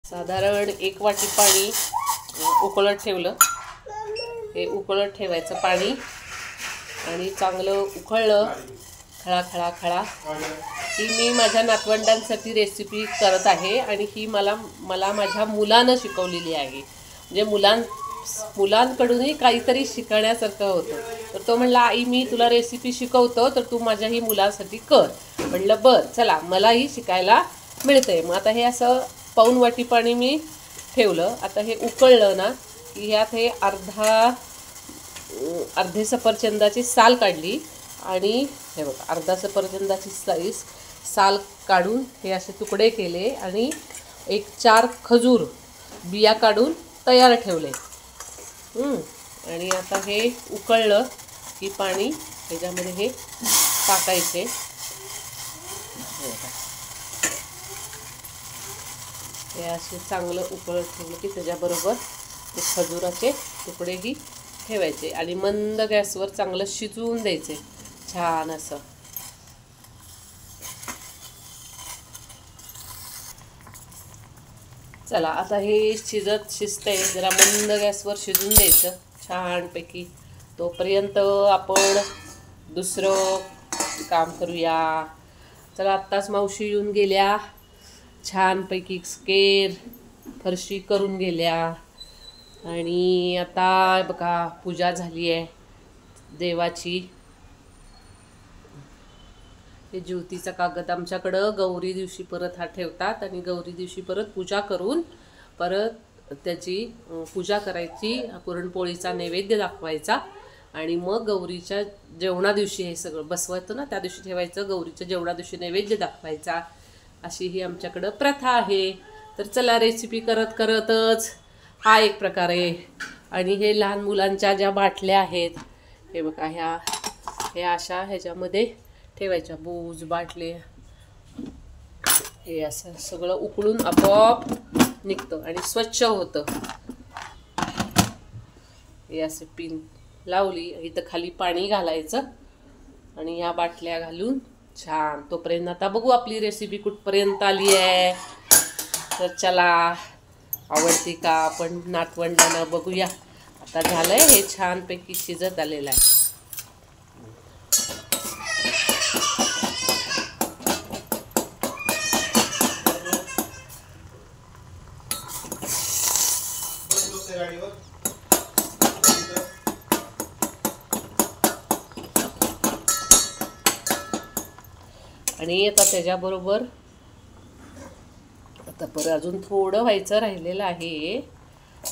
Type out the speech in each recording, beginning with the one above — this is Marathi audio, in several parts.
साधारण 1 वाटी पाणी उकळत ठेवलं। हे उकळत ठेवायचं पाणी आणि चांगलं उकळलं खळा खळा खळा ही मी माझ्या नातवंडांसाठी रेसिपी करत आहे आणि ही मला माझ्या मुलानं शिकवलेली आहे। म्हणजे मुलांकडूनही काहीतरी शिकण्यासारखं होतं। तर तो म्हणला आई मी तुला रेसिपी शिकवतो तर तू माझ्या ही मुलांसाठी कर। म्हणलं बरं चला मलाही शिकायला मिळतंय। मग आता हे असं पाऊण वाटी पाणी मी ठेवलं। आता हे उकळलं ना की ह्यात हे अर्धे सफरचंदाची साल काढली आणि हे बघा अर्धा सफरचंदाची साल काढून हे असे तुकडे केले आणि 4 खजूर बिया काढून तयार ठेवले। आणि आता हे उकळलं की पाणी ह्याच्यामध्ये हे टाकायचे। हे असे चांगलं उकळत ठेवलं की त्याच्याबरोबर ते खजुराचे तुकडेही ठेवायचे आणि मंद गॅसवर चांगलं शिजवून द्यायचे छान असं। चला आता हे शिजतंय जरा मंद गॅसवर शिजून द्यायचं छानपैकी। तोपर्यंत आपण दुसरं काम करूया। चला आत्ताच मावशी येऊन गेल्या, छानपैकी स्केर फरशी करून गेल्या आणि आता बघा पूजा झाली आहे देवाची। हे ज्योतीचा कागद आमच्याकडं गौरी दिवशी परत हा ठेवतात आणि गौरी दिवशी परत पूजा करून परत त्याची पूजा करायची, पुरणपोळीचा नैवेद्य दाखवायचा आणि मग गौरीच्या जेवणा दिवशी हे सगळं बसवायचं ना त्या दिवशी ठेवायचं, गौरीच्या जेवणा दिवशी नैवेद्य दाखवायचा अशी ही आमच्याकडं प्रथा आहे। तर चला रेसिपी करतच हा एक प्रकार आहे। आणि हे लहान मुलांच्या ज्या बाटल्या आहेत हे बघा हे अशा ह्याच्यामध्ये ठेवायच्या बूज बाटले। हे असं सगळं उकळून आपोआप निघतं आणि स्वच्छ होतं। हे असे पिन लावली इथं खाली पाणी घालायचं आणि ह्या बाटल्या घालून छान। तोपर्यंत आता बघू आपली रेसिपी कुठपर्यंत आली आहे। तर चला आवडती का आपण नातवंडांना बघूया। आता झालंय हे छानपैकी शिजत आलेलं आहे। आणि आता त्याच्याबरोबर आता परत अजून थोडं व्हायचं राहिलेलं आहे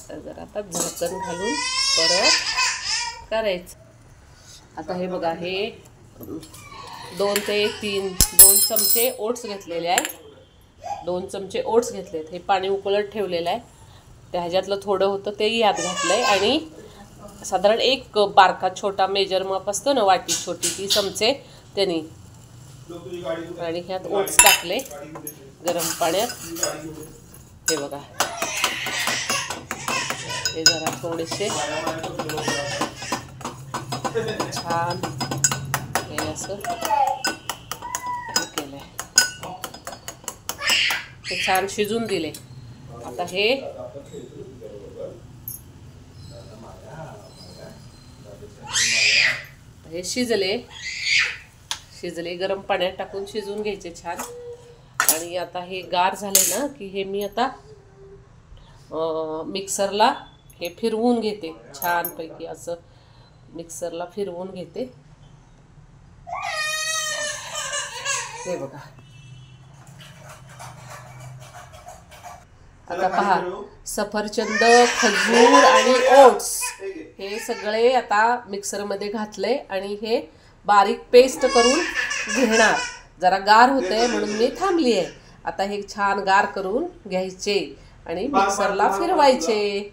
तर जरा आता झाकण घालून परत करायचं। आता हे बघा हे 2 चमचे ओट्स घेतलेले आहे। 2 चमचे ओट्स घेतलेत। हे पाणी उकळत ठेवलेलं आहे त्या ह्याच्यातलं थोडं होतं तेही यात घातलंय आणि साधारण एक बारका छोटा मेजर माप असतो ना वाटी छोटी ती चमचे त्यांनी आणि ह्यात ओट्स टाकले गरम पाण्यात। हे बघा हे जरा थोडेसे छान हे असं केलंय हे छान शिजून दिले। आता हे शिजले गरम पाण्यात टाकून शिजून घ्यायचे छान। आणि आता हे गार झाले ना की हे मी आता मिक्सरला हे फिरवून घेते छानपैकी असं मिक्सरला फिरवून घेते। हे बघा आता पहा सफरचंद खजूर आणि ओट्स हे सगळे आता मिक्सरमध्ये घातले आणि हे बारीक पेस्ट करून घेणार। जरा गार होते म्हणून मी थांबली आहे। आता हे छान गार करून घ्यायचे आणि मिक्सरला फिरवायचे।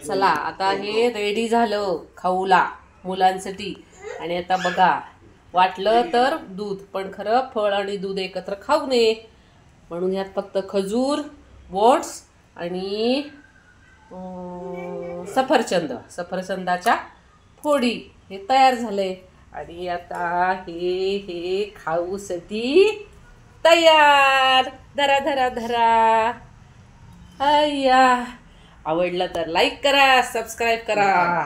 चला आता हे रेडी झालं खाऊला मुलांसाठी। आणि आता बघा वाटलं तर दूध पण खरं फळ आणि दूध एकत्र खाऊ नये म्हणून ह्यात फक्त खजूर ओट्स आणि सफरचंदाच्या फोडी हे तयार झाले। आणि आता हे खाऊसाठी तयार। धरा धरा धरा। अय्या आवडलं तर लाईक करा, सबस्क्राईब करा.